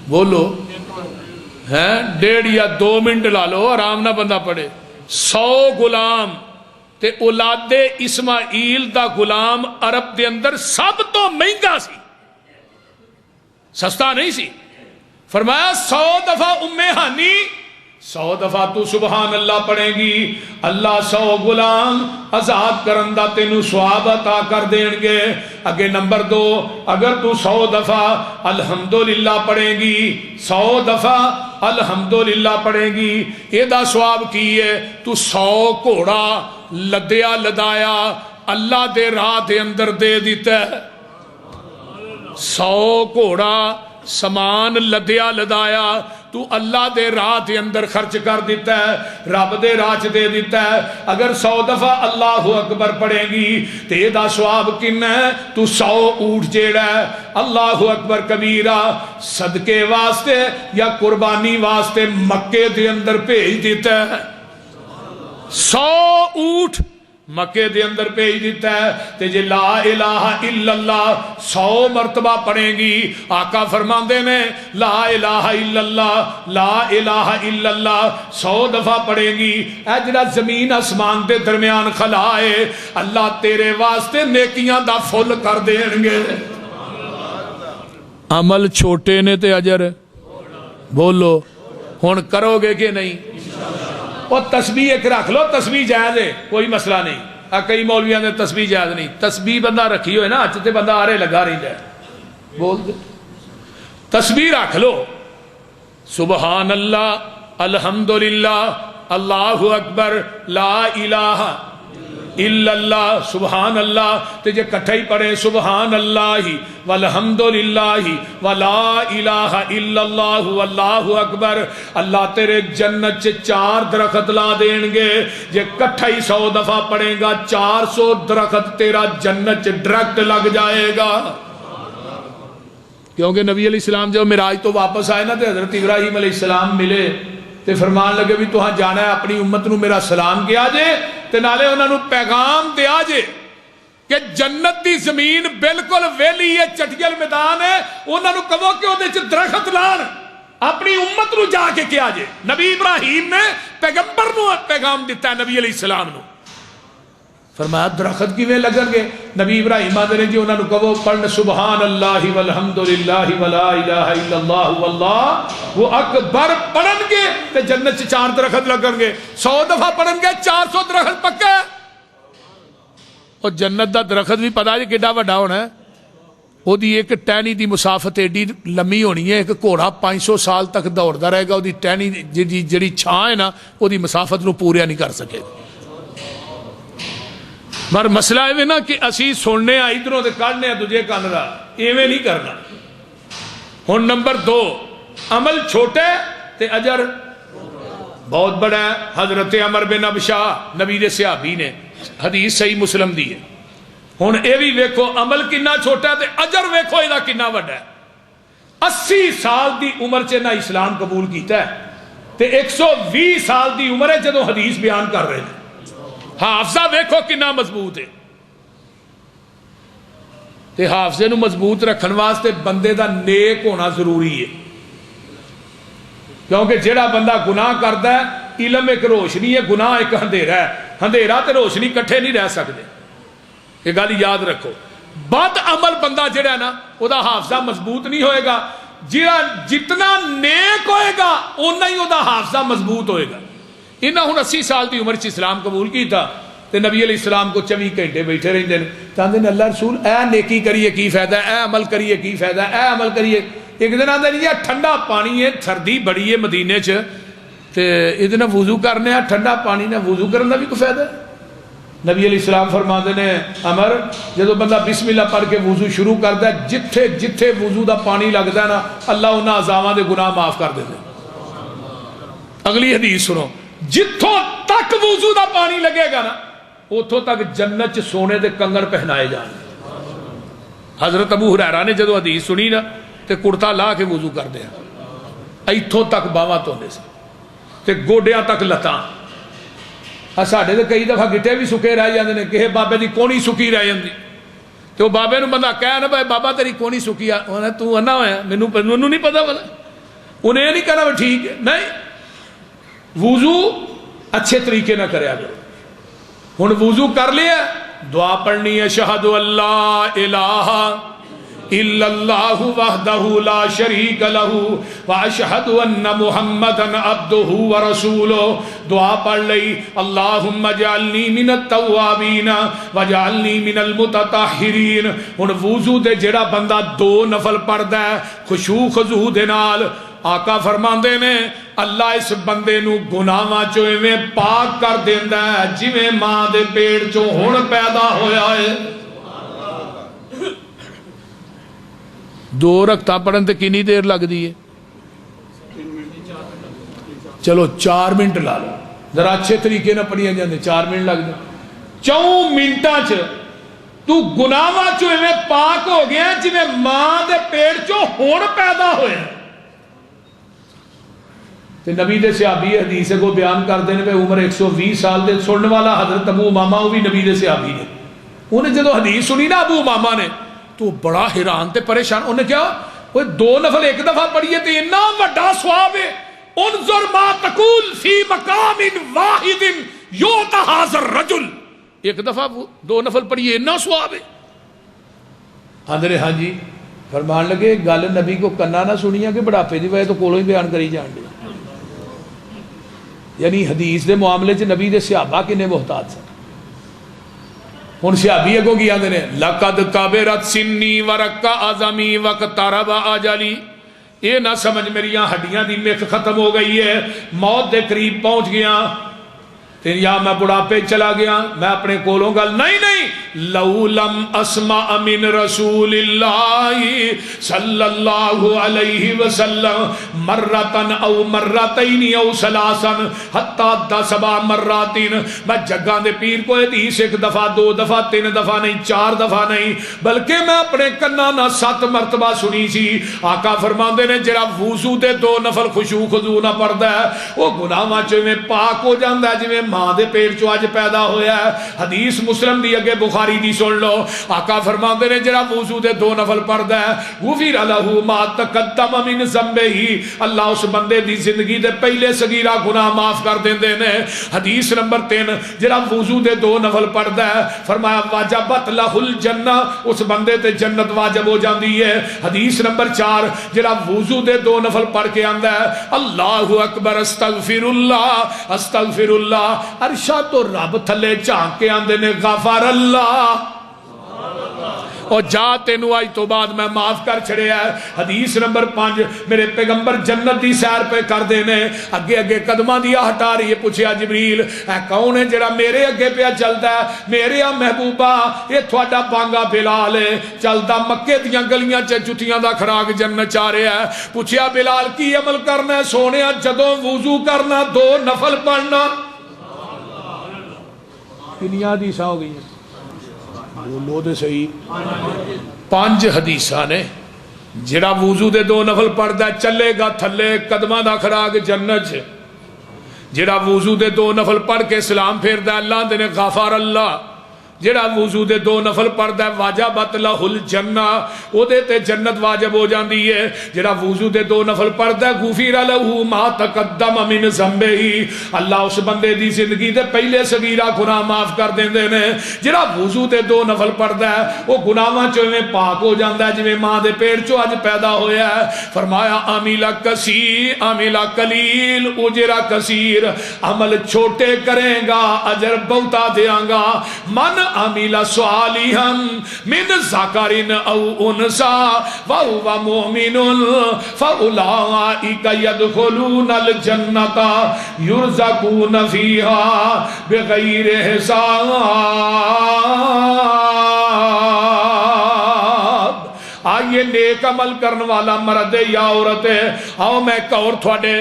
بولو 1.5 یا 2 منٹ لا لو آرام نہ بندہ پڑھے 100 غلام تے اولاد اسماعیل دا غلام عرب دے اندر سب تو مہنگا سی، سستا نہیں سی. فرمایا 100 دفعہ ہانی 100 دفعہ تو سبحان اللہ پڑھے گی، اللہ 100 غلام آزاد کرن دا تینوں ثواب عطا کر دین گے. اگے نمبر 2، اگر تو 100 دفعہ الحمدللہ پڑھے گی، 100 دفعہ الحمدللہ پڑھے گی، یہ دا ثواب کی ہے تو 100 گھوڑا لدیا لدایا اللہ دے راہ دے اندر دے دیتا ہے. 100 گھوڑا سامان لدیا لدایا تو اللہ دے راہ دے اندر خرچ کر دیتا ہے، رب دے راہ چ دے دیتا ہے. اگر 100 دفعہ اللہ اکبر پڑھے گی تے یہ دا ثواب کنا ہے تو 100 اونٹ جیڑا ہے اللہ اکبر کبیرہ صدقے واسطے یا قربانی واسطے مکے دے اندر بھیج دیتا ہے. 100 اونٹ مکے دے اندر بھیج دیتا ہے. تے جے لا الہ الا اللہ 100 مرتبہ پڑھیں گی، آقا فرماندے نے لا الہ الا اللہ لا الہ الا اللہ 100 دفعہ پڑھیں گی، اے جڑا زمین آسمان دے درمیان خلا ہے اللہ تیرے واسطے نیکیاں دا فل کر دین گے. عمل چھوٹے نے تے اجر بولو ہن کرو گے کہ نہیں؟ اور تسبیح ایک رکھ لو، تسبیح جائز ہے کوئی مسئلہ نہیں. کئی مولویاں نے تسبیح جائز نہیں، تسبیح بندہ رکھی ہوئے نا اچ تے بندہ آرے لگا رہی ہے بول دے. تسبیح رکھ لو سبحان اللہ الحمدللہ اللہ اکبر لا الہ الا اللہ سبحان اللہ. تے جے کٹھا ہی پڑھے سبحان اللہ والحمدللہ ولا الہ الا اللہ واللہ اکبر، اللہ تیرے جنت چ 4 درخت لا دین گے. جے کٹھا ہی 100 دفعہ پڑھے گا 400 درخت تیرا جنت چ ڈائریکٹ لگ جائے گا. کیونکہ نبی علیہ السلام جب معراج تو واپس آئے نا تے حضرت ابراہیم علیہ السلام ملے تے فرمان لگے بھی تو ہاں جانا ہے اپنی امت نو میرا سلام کیا جے تے نالے انہاں نو پیغام دیا جے کہ جنت دی زمین بالکل ویلی ہے، چٹیل میدان ہے، انہاں نو کہو کہ وہ دے چ درخت لان، اپنی امت نو جا کے کیا جے. نبی ابراہیم نے پیغمبر نو پیغام دیتا ہے نبی علیہ السلام نو. فرمایا درخت کیویں لگن گے؟ نبی ابراہیم آدھے نے جی انہاں نو کہو پڑھن سبحان اللہ والحمدللہ ولا الہ الا اللہ واللہ اکبر پڑھن گے تے جنت چ 4 درخت لگن گے. 100 دفعہ پڑھن گے 400 درخت پکا ہے. اور جنت دا درخت بھی پتا جی کیڈا وڈا ہونا ہے، وہ دی ایک ٹہنی دی مسافت ایڈی لمبی ہونی ہے، ایک گھوڑا 500 سال تک دوڑدا رہے گا، وہ دی ٹہنی جڑی چھاں ہے نا وہ دی مسافت نو پوریا نہیں کر سکے. مر مسئلہ ہے نا کہ اسی سننے ادھروں تے کڈنے دجے کن دا ایویں نہیں کرنا. ہن نمبر 2 عمل چھوٹے تے اجر بہت بڑا ہے. حضرت عمر بن ابشا نبی دے صحابی نے، حدیث صحیح مسلم دی ہے. ہن اے بھی ویکھو عمل کنا چھوٹا ہے تے اجر ویکھو اے دا کنا بڑا ہے. 80 سال دی عمر چ نہ اسلام قبول کیتا ہے تے 120 سال دی عمر ہے جدوں حدیث بیان کر رہے ہیں. حافظہ ویکھو کنا مضبوط ہے. تے حافظے نو مضبوط رکھن واسطے بندے دا نیک ہونا ضروری ہے، کیونکہ جیڑا بندہ گناہ کردا ہے علم ایک روشنی ہے، گناہ ایک اندھیرا ہے. اندھیرا تے روشنی کٹھے نہیں رہ سکتے، یہ گل یاد رکھو. بد عمل بندہ جڑا ہے نا او دا حافظہ مضبوط نہیں ہوئے گا. جتنا نیک ہوئے گا اتنا ہی او دا حافظہ مضبوط ہوئے گا. انہاں ہن 80 سال دی عمر چ اسلام قبول کیتا تے نبی علیہ السلام کو 24 گھنٹے بیٹھے رہندے نے. کہندے نے اللہ رسول اے نیکی کریے کی فائدہ ہے، اے عمل کریے کی فائدہ ہے، اے عمل کریے. ایک دن آندے نہیں ٹھنڈا پانی ہے، سردی بڑی ہے مدینے چ تے ادھر وضو کرنے ٹھنڈا پانی نہ وضو کرنے کا بھی کوئی فائدہ ہے؟ نبی علیہ السلام فرماتے نے عمر جدو بندہ بسم اللہ پڑھ کے وضو شروع کرتا ہے جتھے جتھے وضو دا پانی لگتا ہے نا اللہ انہاں عذاباں دے گناہ معاف کر دیتے. اگلی حدیث سنو، جتھوں تک وضو دا پانی لگے گا نا اتھوں تک جنت چ سونے دے کنگن پہنائے جان. حضرت ابو ہریرہ نے جدو حدیث سنی نا تے کرتا لا کے وضو کر دیا، ایتھوں تک باواں دھوندے سی تے گوڈیاں تک لتاں. ساڈے تے کئی دفعہ گٹے بھی سکے رہ جاندے نے، کہ بابے دی کونی سکی رہ جاندی تے وہ بابے نو بندہ کہے نا بھائی بابا تیری کونی سکی آ، تو انا ہویا مینوں نہیں پتا، انہیں یہ نہیں کہنا ٹھیک ہے. نہیں، وضو اچھے طریقے نہ کریا کرو. ہن وضو کر لیا, دعا پڑھنی ہے اشہد ان لا الہ الا اللہ وحدہ لا شریک لہ واشہد ان محمدا عبدہ ورسولہ. دعا پڑھ لئی اللہم اجعلنی من التوابین واجعلنی من المتطہرین. ہن وضو دے جڑا بندہ 2 نفل پڑھدا ہے خشوع خضوع دے نال, آقا فرماندے نے اللہ اس بندے نو گناہاں چوں ایویں پاک کر دیندا ہے جویں ماں دے پیٹ چوں ہن پیدا ہویا ہے. 2 رکعتاں پڑھن تے کتنی دیر لگدی ہے؟ چلو 4 منٹ لا لو, ذرا اچھے طریقے نہ پڑھیا جاندے 4 منٹ لگ جائے. 4 منٹاں چ تو گناہاں چوں ایویں پاک ہو گیا جویں ماں دے پیٹ چوں ہن پیدا ہویا. تے نبی دے صحابی حدیث کو بیان کر دے نے عمر 120 سال دے سننے والا حضرت ابو امامہ وہ بھی نبی دے صحابی نے. انہیں جدو حدیث سنی نا ابو امامہ نے تو بڑا حیران تے پریشان. انہیں کیا وہ 2 نفل ایک دفعہ پڑھیے تے اتنا بڑا ثواب ہے. انظر ما تقول فی مقام واحد یؤتی ھذا الرجل, ایک دفعہ 2 نفل پڑھیے اتنا ثواب ہے. حضرت ہاں جی فرمان لگے گل نبی کو کنا نہ سنیا کہ بڑھاپے دی وجہ تو کولوں ہی بیان کری جان دے. یعنی حدیث دے معاملے چ نبی دے صحابہ کنے محتاط سن. ہن صحابی اگوں کی آندے نے لقد کبرت سنی ورق اعظمی واقترب اجلی. یہ نہ سمجھ میری ہڈیاں دی مکھ ختم ہو گئی ہے, موت دے قریب پہنچ گیا تے یا میں بڑھاپے چلا گیا, میں اپنے کولوں گل نہیں لو لم اسمع من رسول اللہ صلی اللہ علیہ وسلم مرتن او مرتین او سلاسن حتی 10 مراتین. میں جگہ دے پیر کو حدیث 1 دفعہ 2 دفعہ 3 دفعہ نہیں 4 دفعہ نہیں بلکہ میں اپنے کنا نہ 7 مرتبہ سنی سی. آقا فرماندے نے جڑا وضو دے 2 نفل خشوع خضوع نہ پڑھدا ہے وہ گناہاں چوں میں پاک ہو جاندا ہے جویں ماں دے پیٹ چوں اج پیدا ہویا ہے. حدیث مسلم دی اگے بخاری دی سن لو. آقا فرماندے نے جڑا وضو دے 2 نفل پڑھدا ہے غفر لہ ما تقدم من ذنبہ, اللہ اس بندے دی زندگی دے پہلے صغیرہ گناہ معاف کر دیندے نے. حدیث نمبر 3 جڑا وضو دے 2 نفل پڑھدا ہے فرمایا واجبت لہ الجنہ, اس بندے تے جنت واجب ہو جاندی ہے. حدیث نمبر 4 جڑا وضو دے 2 نفل پڑھ کے آندا ہے اللہ اکبر استغفر اللہ عرشا تو رب تھلے جھانک کے آندے نے غفر اللہ اور جا تینو آج تو بعد میں معاف کر چھڑے ہے. حدیث نمبر 5 میرے پیغمبر جنت دی سیر پہ کر دینے اگے اگے قدمہ دیا ہٹا رہی ہے. پوچھیا جبریل اے کون ہے جڑا میرے اگے پہ چلتا ہے؟ میرے محبوبہ یہ تھوڑا بانگا بلال ہے چلتا مکے دیاں گلیاں جتیاں دا کھراک جنت چاہ رہا ہے. پوچھیا بلال کی عمل کرنا ہے؟ سونے جدوں وضو کرنا 2 نفل پڑھنا. کنیاں حدیثاں ہو گئی ہیں بولو دے صحیح 5 حدیثاں نے. جڑا وضو دے 2 نفل پڑھدا چلے گا تھلے قدماں دا کھراک جنت چ. جڑا وضو دے 2 نفل پڑھ کے سلام پھیردا اللہ دے نے غفار اللہ. جڑا وضو دے 2 نفل پڑھدا واجبت لہ الجنہ, او دے تے جنت واجب ہو جاندی ہے. جڑا وضو دے 2 نفل پڑھدا غفر لہ ما تقدم من ذنبہ, اللہ اس بندے دی زندگی دے پہلے صغیرہ گناہ معاف کر دیندے نے. جڑا وضو دے 2 نفل پڑھدا ہے او گناہاں چوں میں پاک ہو جاندا ہے جویں ماں دے پیٹ چوں اج پیدا ہویا ہے. فرمایا عامل کثیر عامل قلیل اجر کثیر, عمل چھوٹے کرے گا اجر بہتا دیاں گا. من عمل صالحا من ذکر او انثى وهو مؤمن فاولئک يدخلون الجنة يرزقون فيها بغیر حساب. آئیے نیک عمل کرنے والا مرد یا عورت ہے. آؤ میں ایک اور تھوڑے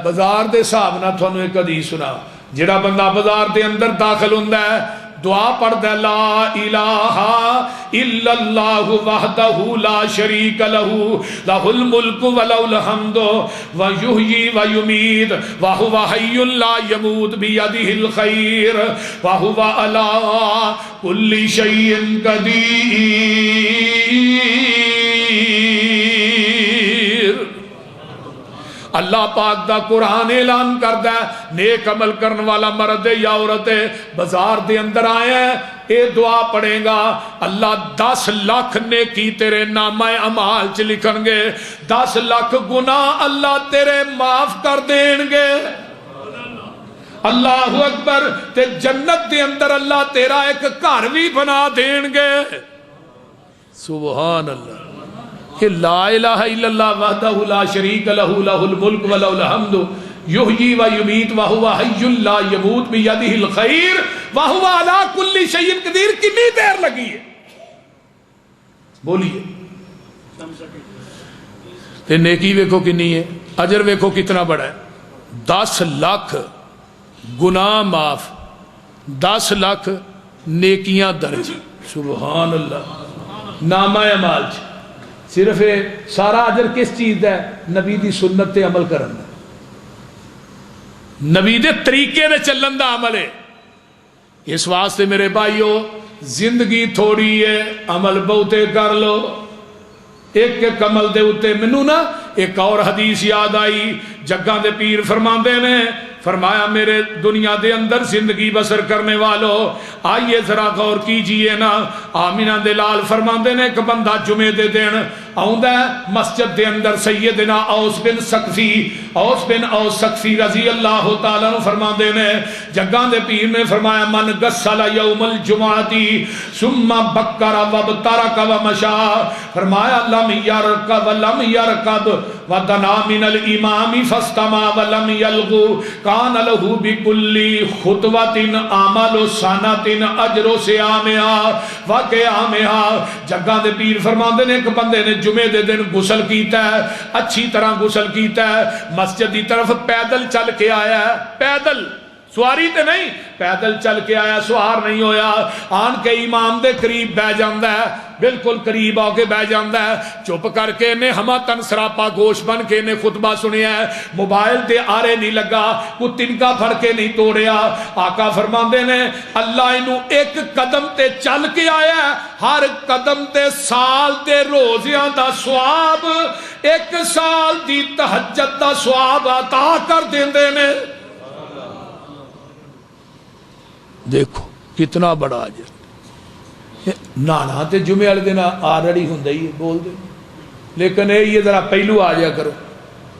بازار دے صاحب نہ تھوڑے ایک حدیث سنا. جڑا بندہ بازار دے اندر داخل ہوندہ ہے دعا پڑھتا ہے لا الہ الا اللہ وحدہ لا شریک لہ لہ الملک ولہ الحمد ویحیی ویمیت وہو حی لا یموت بیدہ الخیر وہو علی کل شیء قدیر. اللہ پاک دا قرآن اعلان کردا ہے نیک عمل کرن والا مرد ہے یا عورت ہے بازار دے اندر آیا ہے اے دعا پڑھے گا اللہ 10 لاکھ نیکی تیرے نامہ اعمال چ لکھن گے 10 لاکھ گناہ اللہ تیرے معاف کر دین گے اللہ اکبر تے جنت دے اندر اللہ تیرا ایک گھر بھی بنا دین گے سبحان اللہ کہ لا الہ الا اللہ وحدہ لا شریک لہ لہ الملک و لہ الحمد یحیی و یمیت وہو حی لا یموت بیدہ الخیر وہو علی کل شیء قدیر کتنی دیر لگی ہے بولیے تے نیکی ویکھو کنی ہے اجر ویکھو کتنا بڑا ہے 10 لاکھ گناہ معاف 10 لاکھ نیکیاں درج سبحان اللہ نامہ اعمال صرف سارا اجر کس چیز ہے نبی دی سنت تے عمل کرن دا نبی دے طریقے دے چلن دا عمل ہے اس واسطے میرے بھائیو زندگی تھوڑی ہے عمل بہتے کر لو ایک ایک عمل دے اتے منو نا ایک اور حدیث یاد آئی جگہ دے پیر فرماندے نے فرمایا میرے دنیا دے اندر زندگی بسر کرنے والوں آئیے ذرا غور کیجئے نا آمینہ دلال فرماندے نے کہ بندہ جمعے دے دین آؤندہ ہے مسجد دے اندر سیدنا اوس بن سقفی رضی اللہ تعالیٰ نے فرماندے نے جگہ دے پیر نے فرمایا من غسل یوم الجمعتی ثم بکر وابترک ومشا فرمایا لم یرکب ولم یرکب ودنا من الامام فاستمع ولم یلغو کان لہو بکلی خطوت عمل سنت اجر صیامہا وقیامہا جگہ دے پیر فرماندے نے کہ بندے نے جمعے دے دن غسل کیتا ہے اچھی طرح غسل کیتا ہے مسجد دی طرف پیدل چل کے آیا ہے پیدل سواری تے نہیں پیدل چل کے آیا سوار نہیں ہویا آن کے امام دے قریب بہ جاندہ ہے بالکل قریب آ کے بہ جاندہ ہے چپ کر کے نے ہما تن سراپا گوش بن کے نے خطبہ سنیا ہے موبائل دے آرے نہیں لگا کو تنکا پھڑ کے نہیں توڑیا آقا فرماندے نے اللہ انہوں ایک قدم تے چل کے آیا ہے ہر قدم تے سال دے روزیاں دا سواب 1 سال دی تہجد دا سواب عطا کر دیندے نے دیکھو کتنا بڑا اجر نانا تے جمعے والے دن آلریڈی ہوندا ہی بول دے لیکن یہ ذرا پہلو آ جا کرو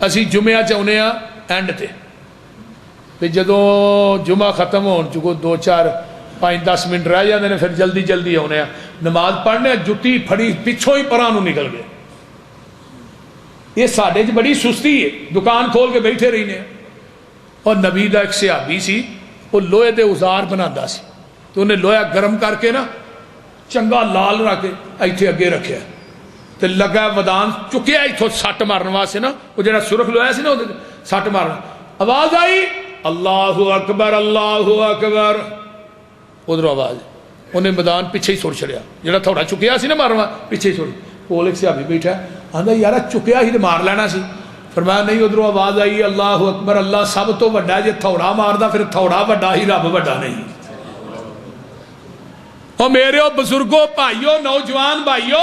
اسی جمعہ چاہنے ہاں اینڈ تے پھر جدوں جمعہ ختم ہون چکو 2 4 5 10 منٹ رہ جاندے نے پھر جلدی جلدی آنے ہاں نماز پڑھنے جتی پھڑی پچھوں ہی پراں نوں نکل گئے یہ ساڈے چ بڑی سستی ہے دکان کھول کے بیٹھے رہنے اور نبی دا ایک صحابی سی وہ لوہے دے اوزار بناتا سی تو انہیں لوہا گرم کر کے نا چنگا لال رکھ کے ایتھے اگے رکھیا تے لگا ودان چکیا ایتھوں سٹ مارن واسطے نا وہ جڑا سرخ لوہا سی نا سٹ مارنا آواز آئی اللہ اکبر ادھر آواز انہیں میدان پیچھے ہی چھوڑ چھڑیا جڑا تھوڑا چکیا سی نا مارنا پیچھے ہی چھوڑ کول ایک صحابی بیٹھا آندا یارا چکیا ہی تے مار لینا سی فرمایا نہیں ادھر آواز آئی اللہ اکبر اللہ سب تو وڈا جے تھوڑا ماردا پھر تھوڑا وڈا ہی رب وڈا نہیں اور میرے بزرگوں بھائیو نوجوان بھائیو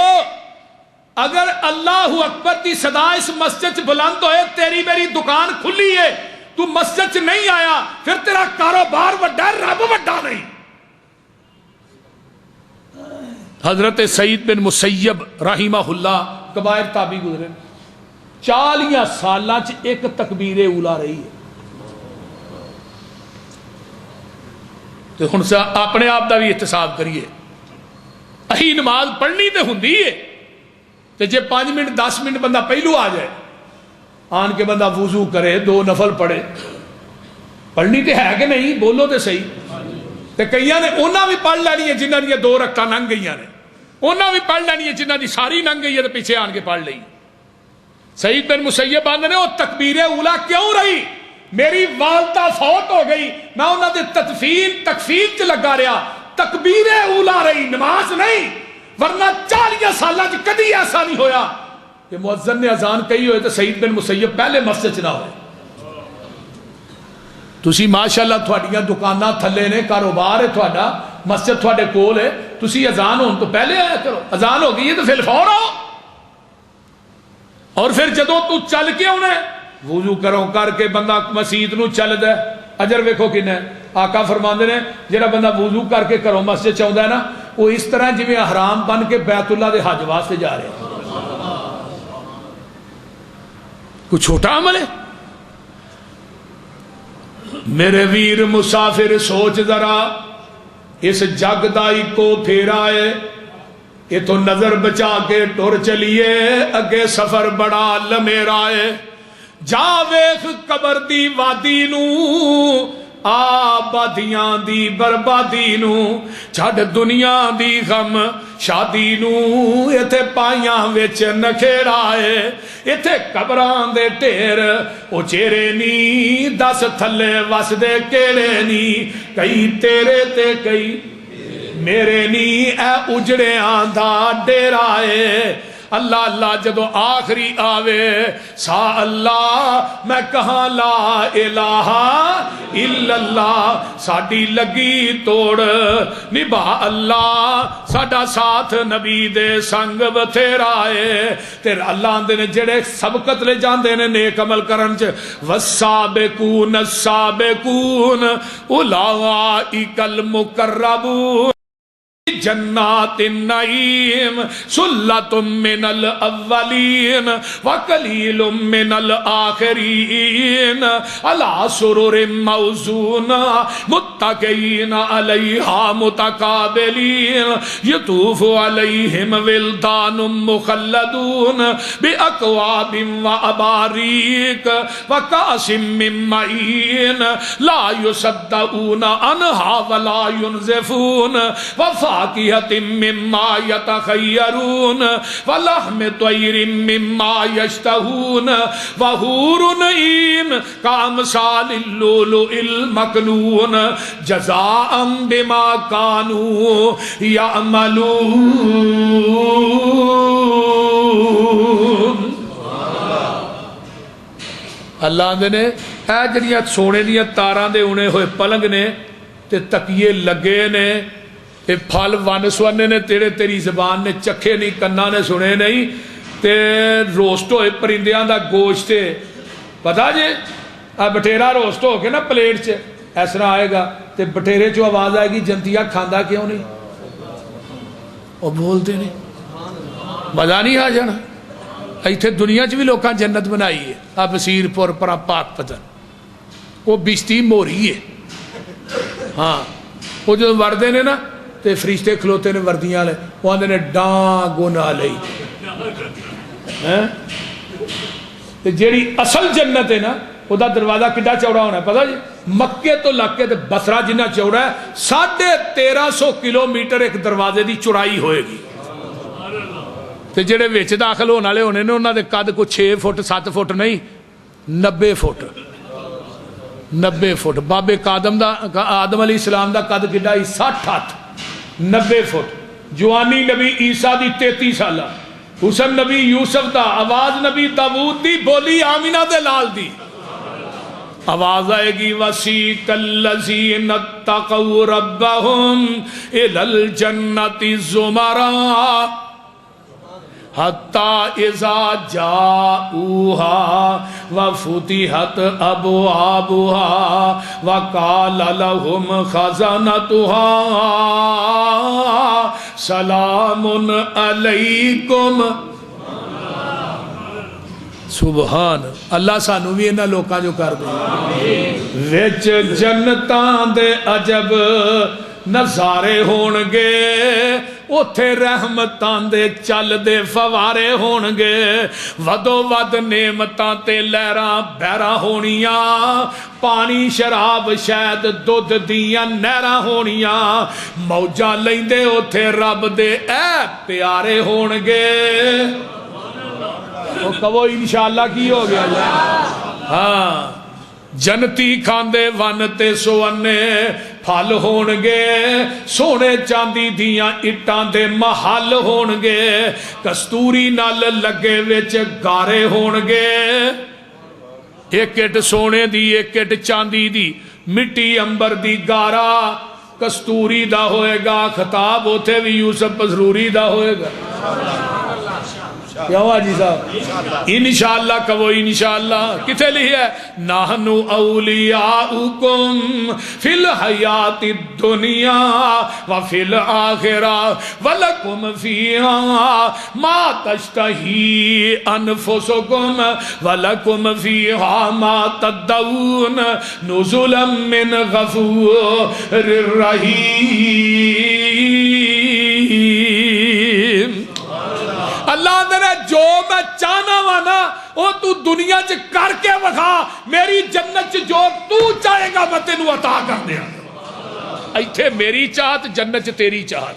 اگر اللہ اکبر کی صدا اس مسجد بلند ہوئے تیری میری دکان کھلی ہے تو مسجد نہیں آیا پھر تیرا کاروبار وڈا رب وڈا نہیں حضرت سعید بن مسیب رحمہ اللہ کبائر تابعی گزرے 40 سالاں چ ایک تکبیر اولا رہی ہے تو ہن اپنے آپ دا بھی احتساب کریے اہی نماز پڑھنی تے ہوندی ہے تے جے 5 منٹ 10 منٹ بندہ پہلو آ جائے آن کے بندہ وضو کرے 2 نفل پڑھے پڑھنی تے ہے کہ نہیں بولو تے صحیح تے کئیاں نے انہاں بھی پڑھ لینی ہے جنہاں دی 2 رکعتاں لنگ گئیاں نے انہاں بھی پڑھ لینی ہے جنہاں دی ساری لنگ گئی ہے تے پیچھے آن کے پڑھ لئی سعید بن مسیب آندے نے وہ تکبیر اولا کیوں رہی میری والدہ فوت ہو گئی میں انہاں دے تکفیر چ لگا رہا تکبیر اولا رہی نماز نہیں ورنہ 40 سالاں چ کدی ایسا نہیں ہویا کہ مؤذن نے اذان کہی ہوئے تو سعید بن مسیب پہلے مسجد چ نہ ہوئے تسی ماشاءاللہ تھوڑیاں دکاناں تھلے نے کاروبار ہے تھوڑا مسجد تھوڑے کول ہے تسی اذان ہون تو پہلے آیا کرو اذان ہو گئی ہے تو پھر فور آؤ اور پھر جدوں تو چل کے انہیں وضو کرو کر کے بندہ مسجد نو چلدا ہے اجر ویکھو کنا ہے. آقا فرماندے نے جڑا بندہ وضو کر کے گھروں مسجد چاہندا ہے نا وہ اس طرح جویں احرام بن کے بیت اللہ دے حج واسطے جا رہے ہیں. کوئی چھوٹا عمل ہے؟ میرے ویر مسافر سوچ ذرا اس جگ دا کو پھیرا ہے یہ تو نظر بچا کے ٹر چلیے اگے سفر بڑا لمیرا ہے. جا ویخ قبر دی وادی نو آبادیاں دی بربادی نو چھڑ دنیا دی غم شادی نو ایتھے پائیاں وچ نکھیڑا ہے ایتھے قبران دے ٹھیر او چہرے نی دس تھلے وس دے کیڑے نی کئی تیرے تے کئی میرے نی اے اجڑیاں دا ڈیرا ہے. اللہ اللہ جدو آخری آوے سا اللہ میں کہاں لا الہ الا اللہ ساڑی لگی توڑ نبا اللہ ساڑا ساتھ نبی دے سنگ بتھیرا ہے. تیر اللہ اندے نے جڑے سبقت لے جاندے نے نیک عمل کرن چ والسابقون السابقون اولئک المقربون جنات النعیم سلۃ من الاولین وقلیل من الاخرین علی سرر موضونہ متکئین علیہا متقابلین یطوف علیہم ولدان مخلدون باکواب واباریک وکأس من معین لا یصدعون عنہا ولا ینزفون وفاقیت مما یتخیرون ولحم طیر مما یشتہون وحور نعیم کامثال اللؤلؤ المکنون جزاء بما کانوا یعملون. اللہ دے نے اے جڑیاں سونے دیاں تاراں دے انے ہوئے پلنگ نے تے تکیے لگے نے یہ پھل ون سونے نے تیرے تیری زبان نے چکھے نہیں کنا نے سنے نہیں تے روسٹ ہوئے پرندیاں دا گوشت پتا جی بٹیرا روسٹ ہو کے نا پلیٹ چ اس طرح آئے گا تے بٹیرے چو آواز آئے گی جنتیا کھاندا کیوں نہیں وہ بولتے نہیں مزہ نہیں آ جانا. ایتھے دنیا چ بھی لوکاں جنت بنائی ہے آ بصیر پور پرا پاک پتن وہ بشتی موری ہے. ہاں وہ جو وردے نے نا تے فرشتے کھلوتے نے وردیاں لے وہ آندے نے ڈانگو نہ لئی تے جیڑی اصل جنت ہے نا وہ دا دروازہ کڈا چوڑا ہونا ہے پتہ جی مکے تو لگ کے تے بصرہ جنہ چوڑا ہے 1350 کلومیٹر ایک دروازے دی چوڑائی ہوئے گی. تے جڑے وچ داخل ہونے والے ہونے نے انہاں دے قد کو 6 فٹ 7 فٹ نہیں 90 فٹ 90 فٹ. بابے آدم علیہ السلام دا قد کڈا ہی 60 ہاتھ 90 فٹ. جوانی نبی عیسیٰ دی 33 سالہ حسن نبی یوسف دا آواز نبی داود دی بولی آمینہ دے لال دی آواز آئے گی وَسِيقَ الَّذِينَ اتَّقَوْا رَبَّهُمْ إِلَى الْجَنَّةِ زُمَرًا حَتَّى إِذَا جَاءُوهَا وَفُتِحَتْ أَبْوَابُهَا وَقَالَ لَهُمْ خَزَنَتُهَا سَلَامٌ عَلَيْكُمْ. سبحان اللہ سانو بھی انہاں لوکاں جو کر دے وچ جنتاں دے عجب نظارے ہون گے اوتھے رحمتاں دے چل دے فوارے ہون گے ودو ود نعمتاں تے لہراں بہراں ہونیاں پانی شراب شاید دودھ دیاں نہراں ہونیاں موجاں لیندے اوتھے رب دے اے پیارے ہون گے. وہ کہو انشاءاللہ کی ہو گیا جائے. ہاں جنتی کھاندے ون تے سونے پھل ہون گے سونے چاندی دیاں اٹاں دے محل ہون گے کستوری نال لگے وچ گارے ہون گے ایک اٹ سونے دی ایک اٹ چاندی دی مٹی امبر دی گارا کستوری دا ہوئے گا خطاب ہوتے بھی یوسف پسروری دا ہوئے گا. کیا ہوا جی صاحب؟ انشاءاللہ کہو انشاءاللہ. کتے لکھا ہے؟ نحنو اولیاؤکم فی الحیات الدنیا وفی الآخرہ ولکم فیہا ما تشتہی انفسکم ولکم فیہا ما تدعون نزلا من غفور الرحیم. اللہ نے جو میں چاہنا وانا وہ تو دنیا چ کر کے وکھا، میری جنت چ جو تو چاہے گا میں تینوں عطا کر دیا. ایتھے میری چاہت، جنت چ تیری چاہت.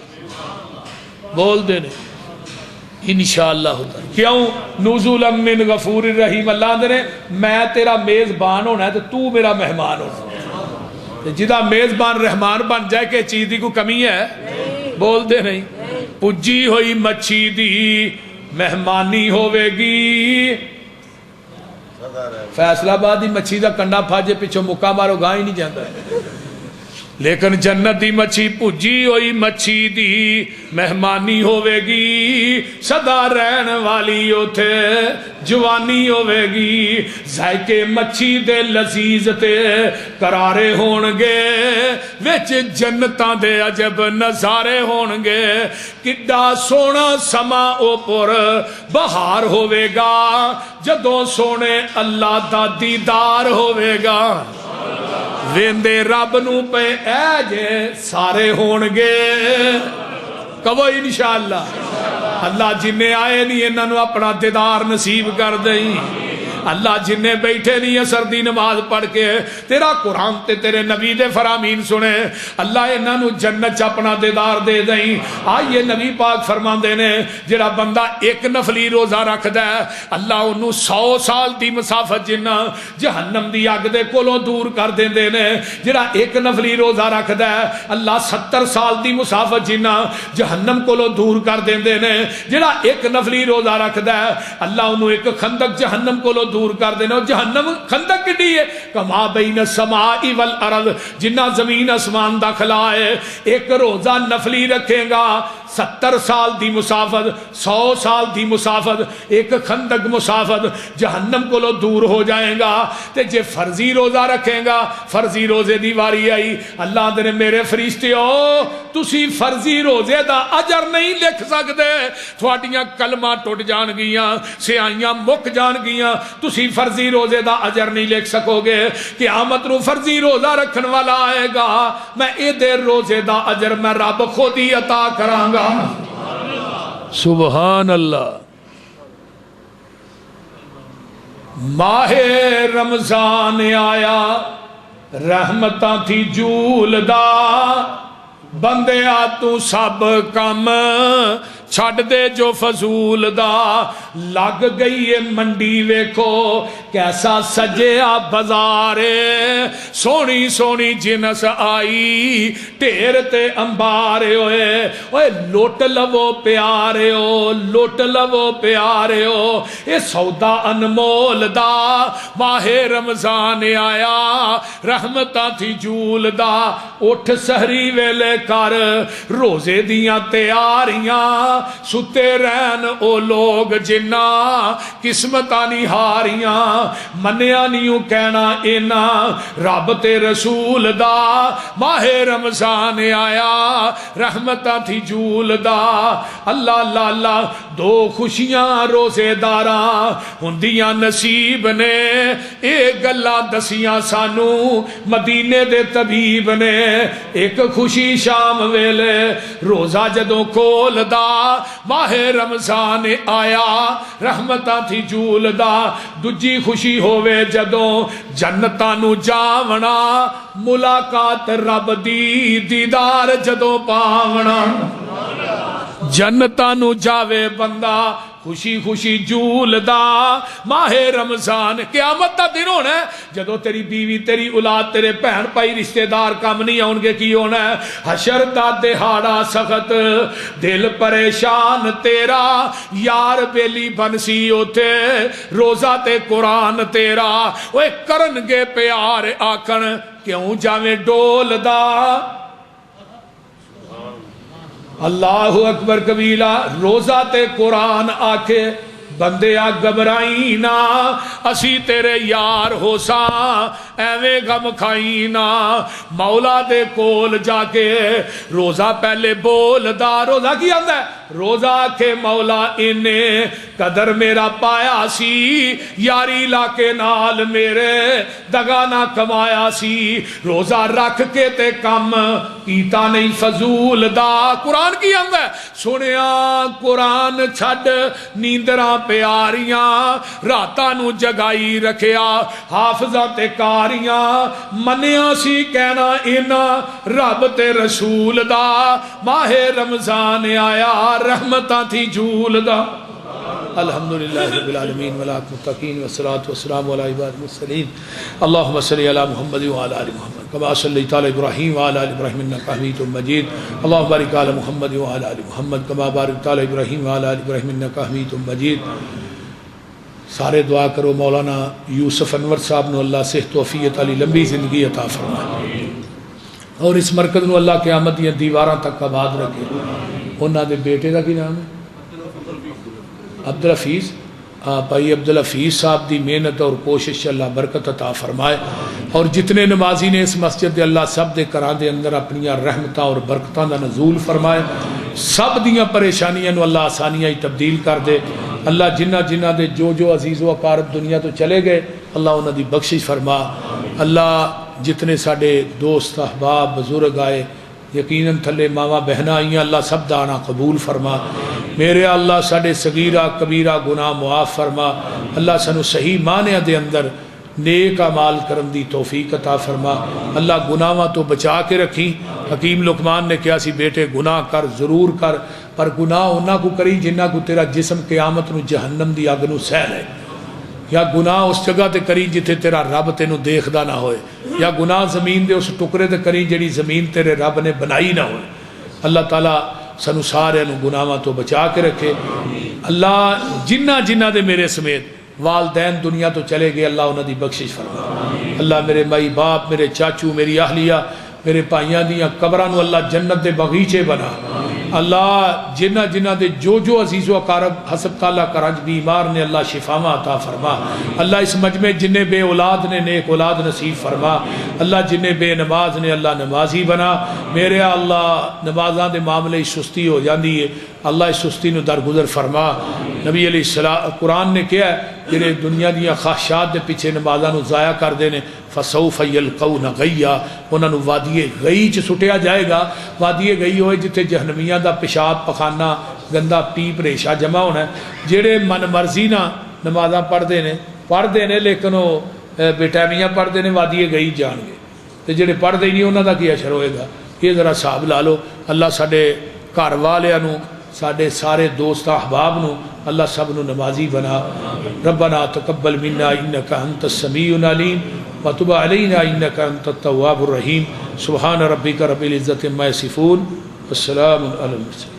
بول دے نے انشاءاللہ ہوتا. کیوں؟ نزولا من غفور الرحیم. اللہ نے میں تیرا میزبان ہونا ہے تو میرا مہمان ہونا. جدا میزبان رحمان بن جائے کہ چیز دی کو کمی ہے؟ بول دے نہیں. پجی ہوئی مچھی دی مہمانی ہوئے گی. فیصلہ آباد دی مچھی دا کنڈا پھاجے پچھو مکہ مارو گاہ ہی نہیں جاندہ ہے. لیکن جنت دی مچھی پجی ہوئی مچھی دی مہمانی ہوئے گی. سدا رہن والی اوتھے جوانی ہوئے گی. ذائقے مچھی دے لذیذ تے قرارے ہونگے. وچ جنتاں دے عجب نظارے ہونگے. کڈا سونا سما اوپر بہار ہوئے گا جدوں سونے اللہ دا دیدار ہوئے گا. ویندے رب نو پہ اے جے سارے ہونگے. کہو انشاءاللہ. اللہ جنہیں آئے نہیں انہاں نو اپنا دیدار نصیب کر دیں. اللہ جنہیں بیٹھے نہیں اثر دی نماز پڑھ کے تیرا قرآن تے تیرے نبی دے فرامین سنے، اللہ انہاں نو جنت چ اپنا دیدار دے دیں. آئیے نبی پاک فرما دینے جڑا بندہ ایک نفلی روزہ رکھ دے اللہ انہوں 100 سال دی مسافت جنہ جہنم دی اگ دے کولوں دور کر دیں دینے. جڑا ایک نفلی روزہ رکھ دے اللہ 70 سال دی مسافت جنہ جہنم کولوں دور کر دیں دینے. جڑا ایک نفلی روزہ رکھ دے اللہ انہوں ایک خندق جہنم کولوں دور کر دینا. جہنم خندق کڈی ہے کما بین السماء والارض، جنہ زمین اسمان دا خلا ہے. ایک روزہ نفلی رکھے گا 70 سال دی مسافت، 100 سال دی مسافت، ایک خندق مسافت جہنم کو لو دور ہو جائیں گا. تے جے فرضی روزہ رکھیں گا فرضی روزے دی واری آئی اللہ دے میرے فرشتے ہو تسی فرضی روزے دا اجر نہیں لکھ سکتے. تھوڑیاں کلمہ ٹوٹ جان گیاں، سیائیاں مک جان گیاں، تسی فرضی روزے دا اجر نہیں لکھ سکو گے. قیامت نو فرضی روزہ رکھن والا آئے گا میں اے دے روزے دا اجر میں رب خود ہی عطا کراں گا. سبحان اللہ. ماہ رمضان آیا رحمتاں تھی جولدا بندیا تو سب کم چھڑ دے جو فضول دا. لگ گئی ہے منڈی ویکھو کیسا سجیا بازارے، سونی سونی جنس آئی ٹھیر تے امبارے ہوئے. اوے لوٹ لو پیارے ہو، لوٹ لو پیارے ہو، اے سودا انمول دا. ماہ رمضان آیا رحمتاں تھی جول دا. اٹھ سحری ویلے کر روزے دیاں تیاریاں، ستے رہن او لوگ جنہ قسمتاں نہیں ہاریاں. منیا نیوں کہنا اینا رب تے رسول دا. ماہ رمضان آیا رحمتاں تھی جول دا. اللہ اللہ اللہ دو خوشیاں روزے داراں ہوندیاں نصیب نے. اے گلاں دسیاں سانو مدینے دے طبیب نے. ایک خوشی شام ویلے روزہ جدوں کھول دا ماہ رمضان آیا رحمتاں تھی جول دا. دجی خوشی ہووے جدوں جنتاں نو جاونا، ملاقات رب دی دیدار جدوں پاونا. جنتاں نو جاوے بندہ خوشی خوشی جول دا. ماہ رمضان قیامت دا دن ہونا ہے جدو تیری بیوی تیری اولاد تیرے بہن پائی رشتہ دار کم نہیں آؤں گے. کی ہونا ہے حشر دا دہاڑا سخت دل پریشان تیرا یار بیلی بنسی اوتے روزہ تے قرآن تیرا. اوے کرنگے پیار آکھن کیوں جاویں ڈول دا. اللہ اکبر کبیرہ روزہ تے قرآن آکھے بندیا گھبرائی نا اسی تیرے یار ہو سا ایویں غم کھائی نا مولا دے کول جا کے روزہ پہلے بول دا روزہ کی آندا ہے روزہ کے مولا انہیں قدر میرا پایا سی یاری لا کے نال میرے دگا نہ کمایا سی روزہ رکھ کے تے کم کیتا نہیں فضول دا قرآن کی آندا ہے سنیا قرآن چھڈ نیندراں پیاریاں راتاں نو جگائی رکھیا حافظاں تے کاریاں منیا سی کہنا اینا رب تے رسول دا ماہ رمضان آیا رحمتاں تھی جھول دا الحمدللہ رب العالمین والعاقبۃ للمتقین والصلاۃ والسلام علی عباد المرسلین اللہم صلی علی محمد وعلی آل محمد کما صلیت علی ابراہیم وعلی آل ابراہیم انک حمید مجید اللہم بارک علی محمد وعلی آل محمد کما بارکت علی ابراہیم وعلی آل ابراہیم انک حمید مجید سارے دعا کرو مولانا یوسف انور صاحب نو اللہ صحت و عافیت علی لمبی زندگی عطا فرمائے اور اس مرکز نو اللہ قیامت دی دیواراں تک آباد رکھے انہاں دے بیٹے دا کی نام ہے عبدالحفیظ بھائی عبدالحفیظ صاحب دی محنت اور کوشش اللہ برکت عطا فرمائے اور جتنے نمازی نے اس مسجد دے اللہ سب دے کران دے اندر اپنی رحمتاں اور برکتاں دا نزول فرمائے سب دیاں پریشانیاں نو اللہ آسانیاں ہی تبدیل کر دے اللہ جنہ جنہ دے جو عزیز و اقارب دنیا تو چلے گئے اللہ انہاں دی بخشش فرما اللہ جتنے ساڈے دوست احباب بزرگ آئے یقیناً تھلے ماما بہنا آئیاں اللہ سب دانا قبول فرما میرے اللہ ساڈے صغیرہ کبیرہ گناہ معاف فرما اللہ سنو صحیح معنی دے اندر نیک اعمال کرن دی توفیق عطا فرما اللہ گناہاں تو بچا کے رکھی حکیم لقمان نے کہا سی بیٹے گناہ کر ضرور کر پر گناہ انہاں کو کری جنہ کو تیرا جسم قیامت نو جہنم دی اگ نو سہ لے یا گناہ اس جگہ تے کری جتھے تیرا رب تینوں دیکھدا نہ ہوئے یا گناہ زمین دے اس ٹکرے تے کری جڑی زمین تیرے رب نے بنائی نہ ہوئے اللہ تعالیٰ سنو سارے نو گناہاں تو بچا کے رکھے اللہ جنہ دے میرے سمیت والدین دنیا تو چلے گئے اللہ انہاں دی بخشش فرما اللہ میرے مائی باپ میرے چاچو میری اہلیہ میرے بھائیاں دیاں قبراں نو اللہ جنت دے باغیچے بنا اللہ جنہ دے جو عزیز و اقارب ہسپتالہ کرنج بیمار نے اللہ شفاواں عطا فرما اللہ اس مجمع جنہیں بے اولاد نے نیک اولاد نصیب فرما اللہ جنہیں بے نماز نے اللہ نمازی بنا میرے اللہ نمازاں دے معاملے سستی ہو جاندی ہے اللہ اس سستی نو درگزر فرما نبی علیہ السلام قرآن نے کیا ہے جنہیں دنیا دیا خواہشات دے پیچھے نمازاں نو ضائع کر دینے فسوف یلقون غیا انہاں نو وادی غی چ سٹیا جائے گا وادی غی ہوئے جتھے جہنمیاں دا پیشاب پخانہ گندا پیپ ریشہ جمع ہونا ہے جڑے من مرضی نہ نمازاں پڑھتے ہیں لیکن وہ بیٹیمیاں پڑھتے ہیں وادی غی جان گے تے جڑے پڑھتے ہی نہیں انہاں دا کی اشر ہوئے گا یہ ذرا حساب لا لو اللہ ساڈے گھر والیاں نو ساڈے سارے دوست احباب نو اللہ سب نو نمازی بنا ربنا تقبل منا انک انت السمیع العلیم وتب علینا انک انت التواب الرحیم سبحان ربک رب العزت عما یصفون والسلام علی المرسلین